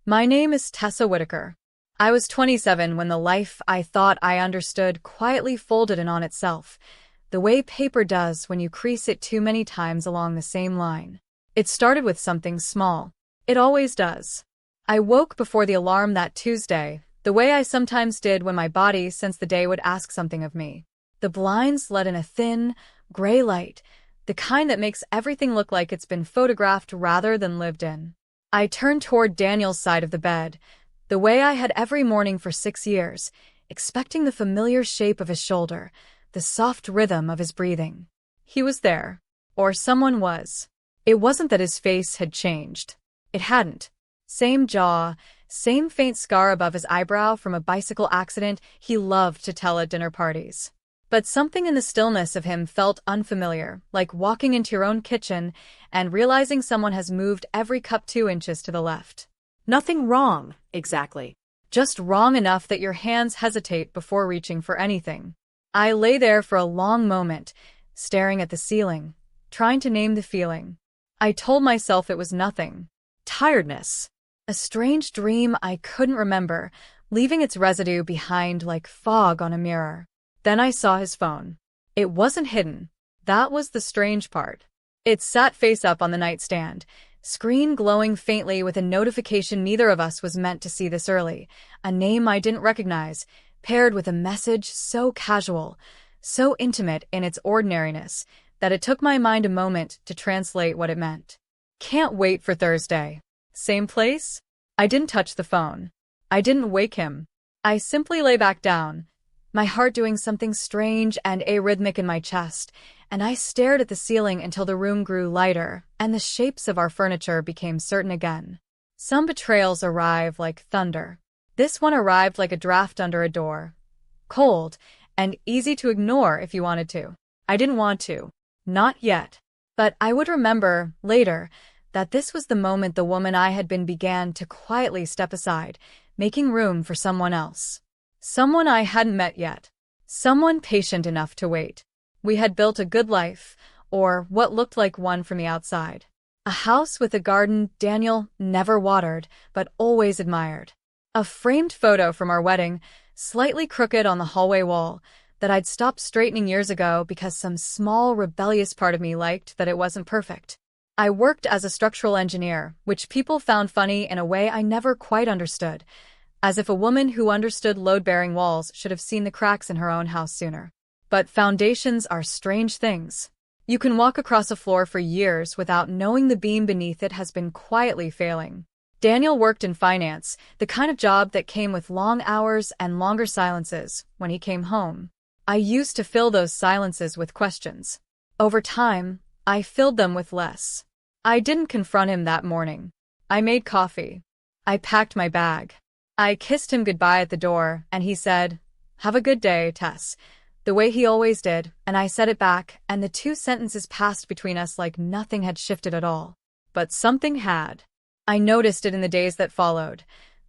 My name is Tessa Whitaker. I was 27 when the life I thought I understood quietly folded in on itself, the way paper does when you crease it too many times along the same line. It started with something small. It always does. I woke before the alarm that Tuesday, the way I sometimes did when my body sensed the day would ask something of me. The blinds let in a thin, gray light, the kind that makes everything look like it's been photographed rather than lived in. I turned toward Daniel's side of the bed, the way I had every morning for 6 years, expecting the familiar shape of his shoulder, the soft rhythm of his breathing. He was there. Or someone was. It wasn't that his face had changed. It hadn't. Same jaw, same faint scar above his eyebrow from a bicycle accident he loved to tell at dinner parties. But something in the stillness of him felt unfamiliar, like walking into your own kitchen and realizing someone has moved every cup 2 inches to the left. Nothing wrong, exactly. Just wrong enough that your hands hesitate before reaching for anything. I lay there for a long moment, staring at the ceiling, trying to name the feeling. I told myself it was nothing. Tiredness. A strange dream I couldn't remember, leaving its residue behind like fog on a mirror. Then I saw his phone. It wasn't hidden. That was the strange part. It sat face up on the nightstand, screen glowing faintly with a notification neither of us was meant to see this early, a name I didn't recognize, paired with a message so casual, so intimate in its ordinariness, that it took my mind a moment to translate what it meant. Can't wait for Thursday. Same place? I didn't touch the phone. I didn't wake him. I simply lay back down, my heart doing something strange and arrhythmic in my chest, and I stared at the ceiling until the room grew lighter and the shapes of our furniture became certain again. Some betrayals arrive like thunder. This one arrived like a draft under a door. Cold, and easy to ignore if you wanted to. I didn't want to. Not yet. But I would remember, later, that this was the moment the woman I had been began to quietly step aside, making room for someone else. Someone I hadn't met yet. Someone patient enough to wait. We had built a good life, or what looked like one from the outside. A house with a garden Daniel never watered, but always admired. A framed photo from our wedding, slightly crooked on the hallway wall, that I'd stopped straightening years ago because some small rebellious part of me liked that it wasn't perfect. I worked as a structural engineer, which people found funny in a way I never quite understood, as if a woman who understood load-bearing walls should have seen the cracks in her own house sooner. But foundations are strange things. You can walk across a floor for years without knowing the beam beneath it has been quietly failing. Daniel worked in finance, the kind of job that came with long hours and longer silences when he came home. I used to fill those silences with questions. Over time, I filled them with less. I didn't confront him that morning. I made coffee. I packed my bag. I kissed him goodbye at the door, and he said, "Have a good day, Tess," the way he always did, and I said it back, and the 2 sentences passed between us like nothing had shifted at all. But something had. I noticed it in the days that followed.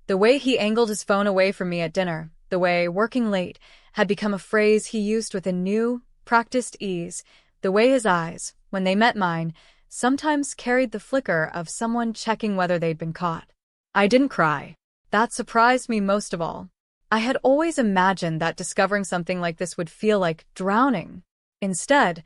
The way he angled his phone away from me at dinner, the way "working late" had become a phrase he used with a new, practiced ease, the way his eyes, when they met mine, sometimes carried the flicker of someone checking whether they'd been caught. I didn't cry. That surprised me most of all. I had always imagined that discovering something like this would feel like drowning. Instead,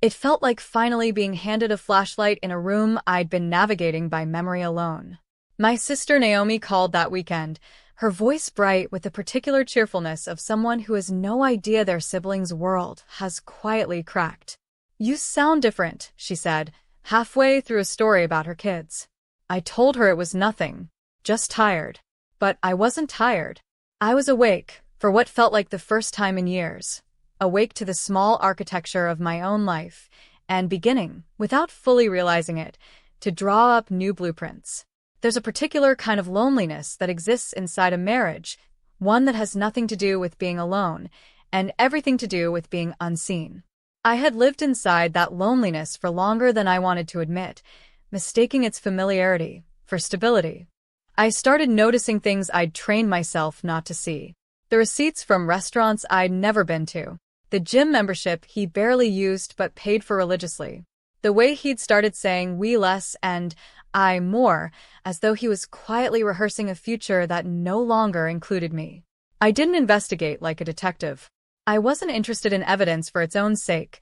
it felt like finally being handed a flashlight in a room I'd been navigating by memory alone. My sister Naomi called that weekend, her voice bright with the particular cheerfulness of someone who has no idea their sibling's world has quietly cracked. "You sound different," she said, halfway through a story about her kids. I told her it was nothing, just tired. But I wasn't tired. I was awake, for what felt like the first time in years. Awake to the small architecture of my own life, and beginning, without fully realizing it, to draw up new blueprints. There's a particular kind of loneliness that exists inside a marriage, one that has nothing to do with being alone, and everything to do with being unseen. I had lived inside that loneliness for longer than I wanted to admit, mistaking its familiarity for stability. I started noticing things I'd trained myself not to see. The receipts from restaurants I'd never been to. The gym membership he barely used but paid for religiously. The way he'd started saying we less and I more, as though he was quietly rehearsing a future that no longer included me. I didn't investigate like a detective. I wasn't interested in evidence for its own sake.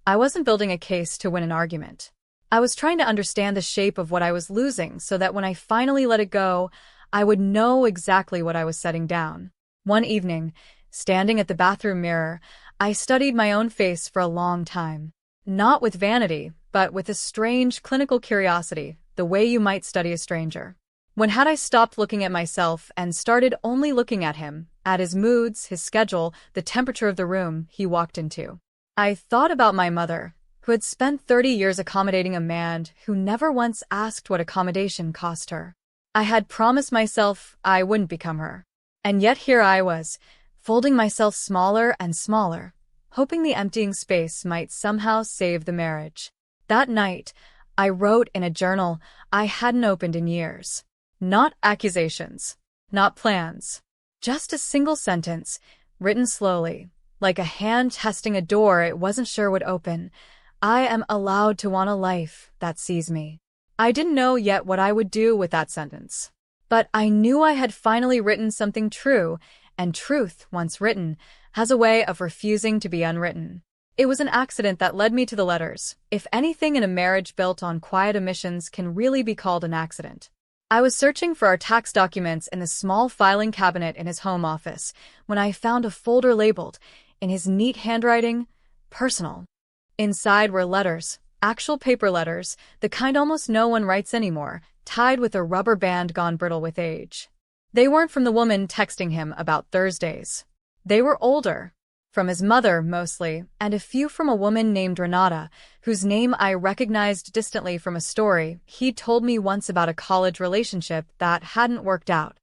I wasn't building a case to win an argument. I was trying to understand the shape of what I was losing so that when I finally let it go, I would know exactly what I was setting down. One evening, standing at the bathroom mirror, I studied my own face for a long time. Not with vanity, but with a strange clinical curiosity, the way you might study a stranger. When had I stopped looking at myself and started only looking at him, at his moods, his schedule, the temperature of the room he walked into? I thought about my mother, who had spent 30 years accommodating a man who never once asked what accommodation cost her. I had promised myself I wouldn't become her. And yet here I was, folding myself smaller and smaller, hoping the emptying space might somehow save the marriage. That night, I wrote in a journal I hadn't opened in years. Not accusations, not plans. Just a single sentence, written slowly, like a hand testing a door it wasn't sure would open. I am allowed to want a life that sees me. I didn't know yet what I would do with that sentence. But I knew I had finally written something true, and truth, once written, has a way of refusing to be unwritten. It was an accident that led me to the letters. If anything in a marriage built on quiet omissions can really be called an accident. I was searching for our tax documents in the small filing cabinet in his home office when I found a folder labeled, in his neat handwriting, personal. Inside were letters, actual paper letters, the kind almost no one writes anymore, tied with a rubber band gone brittle with age. They weren't from the woman texting him about Thursdays. They were older. From his mother, mostly, and a few from a woman named Renata, whose name I recognized distantly from a story he'd told me once about a college relationship that hadn't worked out.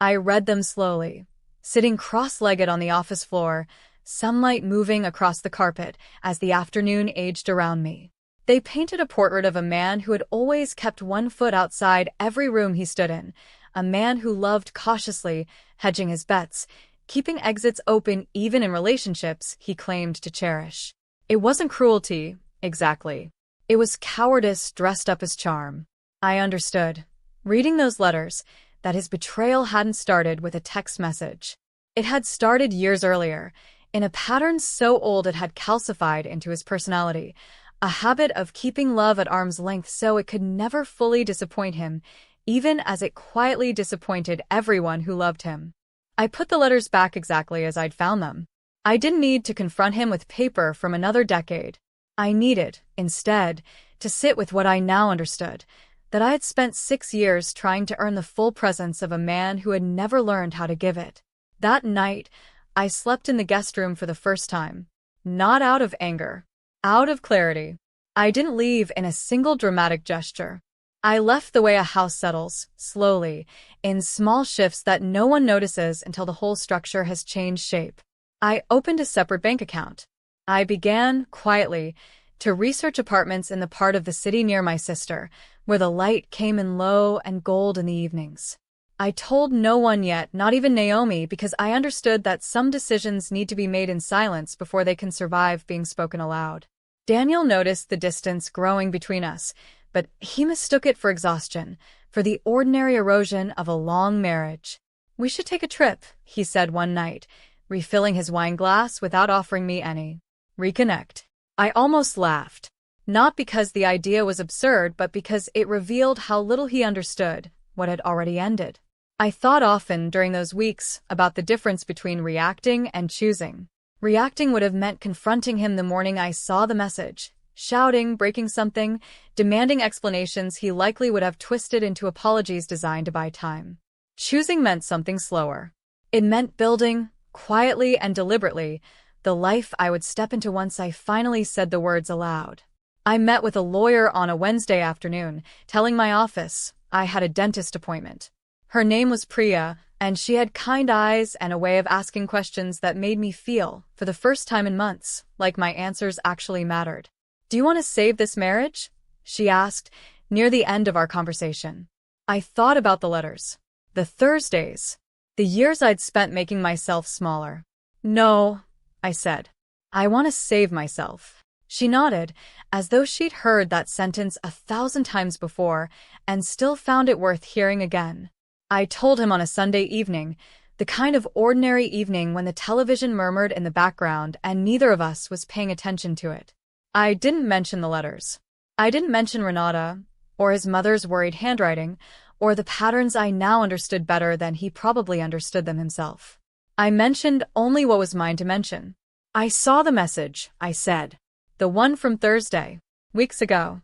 I read them slowly, sitting cross-legged on the office floor, sunlight moving across the carpet as the afternoon aged around me. They painted a portrait of a man who had always kept one foot outside every room he stood in, a man who loved cautiously, hedging his bets, keeping exits open even in relationships he claimed to cherish. It wasn't cruelty, exactly. It was cowardice dressed up as charm. I understood, reading those letters, that his betrayal hadn't started with a text message. It had started years earlier, in a pattern so old it had calcified into his personality, a habit of keeping love at arm's length so it could never fully disappoint him, even as it quietly disappointed everyone who loved him. I put the letters back exactly as I'd found them. I didn't need to confront him with paper from another decade. I needed, instead, to sit with what I now understood, that I had spent 6 years trying to earn the full presence of a man who had never learned how to give it. That night, I slept in the guest room for the first time. Not out of anger. Out of clarity. I didn't leave in a single dramatic gesture. I left the way a house settles, slowly, in small shifts that no one notices until the whole structure has changed shape. I opened a separate bank account. I began, quietly, to research apartments in the part of the city near my sister, where the light came in low and gold in the evenings. I told no one yet, not even Naomi, because I understood that some decisions need to be made in silence before they can survive being spoken aloud. Daniel noticed the distance growing between us, but he mistook it for exhaustion, for the ordinary erosion of a long marriage. "We should take a trip," he said one night, refilling his wine glass without offering me any. "Reconnect." I almost laughed. Not because the idea was absurd, but because it revealed how little he understood what had already ended. I thought often during those weeks about the difference between reacting and choosing. Reacting would have meant confronting him the morning I saw the message, shouting, breaking something, demanding explanations he likely would have twisted into apologies designed to buy time. Choosing meant something slower. It meant building, quietly and deliberately, the life I would step into once I finally said the words aloud. I met with a lawyer on a Wednesday afternoon, telling my office I had a dentist appointment. Her name was Priya, and she had kind eyes and a way of asking questions that made me feel, for the first time in months, like my answers actually mattered. "Do you want to save this marriage?" she asked, near the end of our conversation. I thought about the letters, the Thursdays, the years I'd spent making myself smaller. "No," I said. "I want to save myself." She nodded, as though she'd heard that sentence 1,000 times before and still found it worth hearing again. I told him on a Sunday evening, the kind of ordinary evening when the television murmured in the background and neither of us was paying attention to it. I didn't mention the letters. I didn't mention Renata, or his mother's worried handwriting, or the patterns I now understood better than he probably understood them himself. I mentioned only what was mine to mention. I saw the message, I said. The one from Thursday, weeks ago.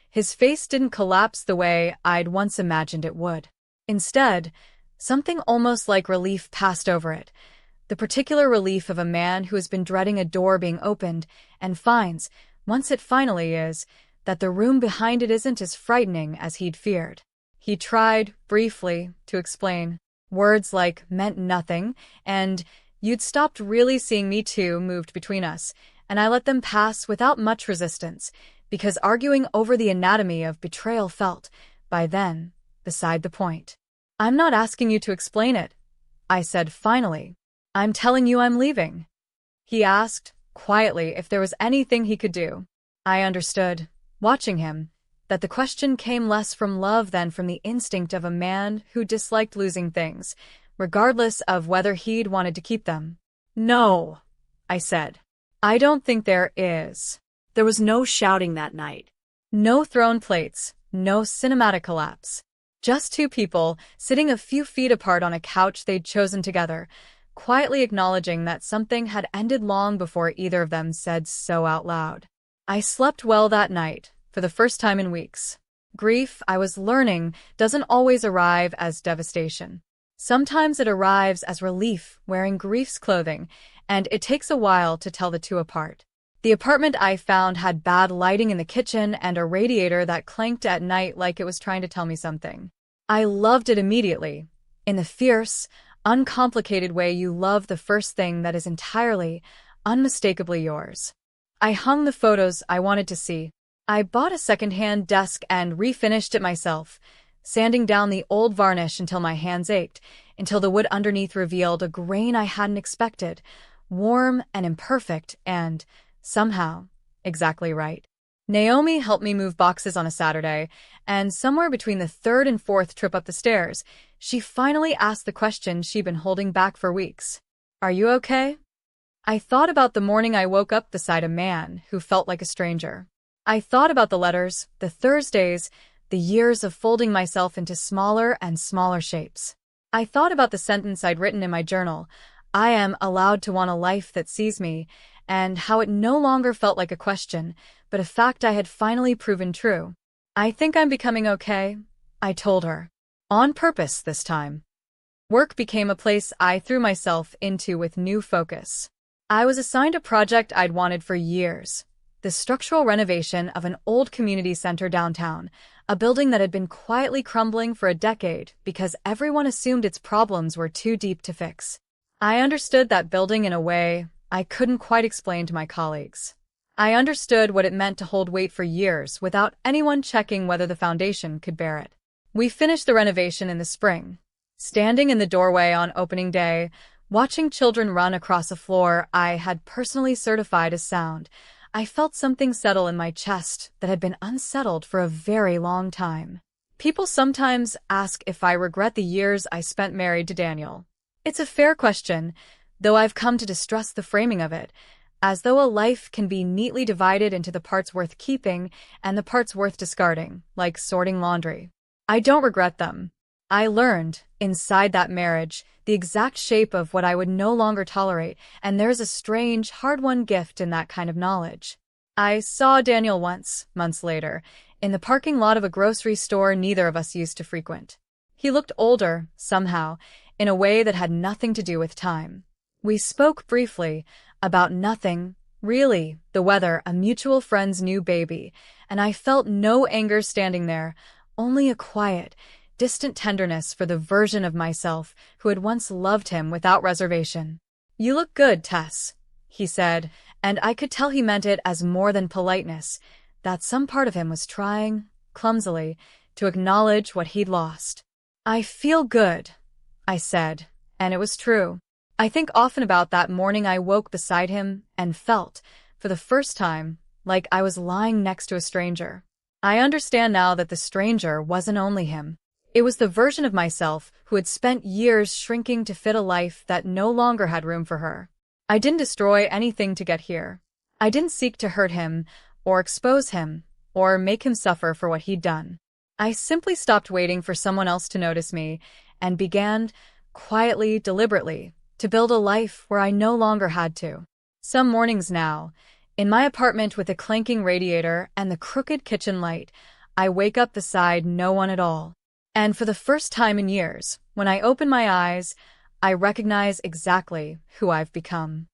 His face didn't collapse the way I'd once imagined it would. Instead, something almost like relief passed over it, the particular relief of a man who has been dreading a door being opened and finds, once it finally is, that the room behind it isn't as frightening as he'd feared. He tried, briefly, to explain. Words like meant nothing and you'd stopped really seeing me too moved between us, and I let them pass without much resistance, because arguing over the anatomy of betrayal felt, by then, beside the point. I'm not asking you to explain it, I said finally. I'm telling you I'm leaving. He asked, quietly, if there was anything he could do. I understood, watching him, that the question came less from love than from the instinct of a man who disliked losing things, regardless of whether he'd wanted to keep them. No, I said. I don't think there is. There was no shouting that night. No thrown plates, no cinematic collapse. Just two people sitting a few feet apart on a couch they'd chosen together, quietly acknowledging that something had ended long before either of them said so out loud. I slept well that night, for the first time in weeks. Grief, I was learning, doesn't always arrive as devastation. Sometimes it arrives as relief wearing grief's clothing, and it takes a while to tell the two apart. The apartment I found had bad lighting in the kitchen and a radiator that clanked at night like it was trying to tell me something. I loved it immediately, in the fierce, uncomplicated way you love the first thing that is entirely, unmistakably yours. I hung the photos I wanted to see. I bought a second-hand desk and refinished it myself, sanding down the old varnish until my hands ached, until the wood underneath revealed a grain I hadn't expected, warm and imperfect and, somehow, exactly right. Naomi helped me move boxes on a Saturday, and somewhere between the third and fourth trip up the stairs, she finally asked the question she'd been holding back for weeks. Are you okay? I thought about the morning I woke up beside a man who felt like a stranger. I thought about the letters, the Thursdays, the years of folding myself into smaller and smaller shapes. I thought about the sentence I'd written in my journal, I am allowed to want a life that sees me, and how it no longer felt like a question, but a fact I had finally proven true. I think I'm becoming okay, I told her. On purpose this time. Work became a place I threw myself into with new focus. I was assigned a project I'd wanted for years. The structural renovation of an old community center downtown, a building that had been quietly crumbling for a decade because everyone assumed its problems were too deep to fix. I understood that building in a way I couldn't quite explain to my colleagues. I understood what it meant to hold weight for years without anyone checking whether the foundation could bear it. We finished the renovation in the spring. Standing in the doorway on opening day, watching children run across a floor I had personally certified as sound, I felt something settle in my chest that had been unsettled for a very long time. People sometimes ask if I regret the years I spent married to Daniel. It's a fair question, though I've come to distrust the framing of it, as though a life can be neatly divided into the parts worth keeping and the parts worth discarding, like sorting laundry. I don't regret them. I learned, inside that marriage, the exact shape of what I would no longer tolerate, and there's a strange, hard-won gift in that kind of knowledge. I saw Daniel once, months later, in the parking lot of a grocery store neither of us used to frequent. He looked older, somehow, in a way that had nothing to do with time. We spoke briefly, about nothing, really, the weather, a mutual friend's new baby, and I felt no anger standing there, only a quiet, distant tenderness for the version of myself who had once loved him without reservation. You look good, Tess, he said, and I could tell he meant it as more than politeness, that some part of him was trying, clumsily, to acknowledge what he'd lost. I feel good, I said, and it was true. I think often about that morning I woke beside him and felt, for the first time, like I was lying next to a stranger. I understand now that the stranger wasn't only him. It was the version of myself who had spent years shrinking to fit a life that no longer had room for her. I didn't destroy anything to get here. I didn't seek to hurt him, or expose him, or make him suffer for what he'd done. I simply stopped waiting for someone else to notice me and began, quietly, deliberately, to build a life where I no longer had to. Some mornings now, in my apartment with a clanking radiator and the crooked kitchen light, I wake up beside no one at all. And for the first time in years, when I open my eyes, I recognize exactly who I've become.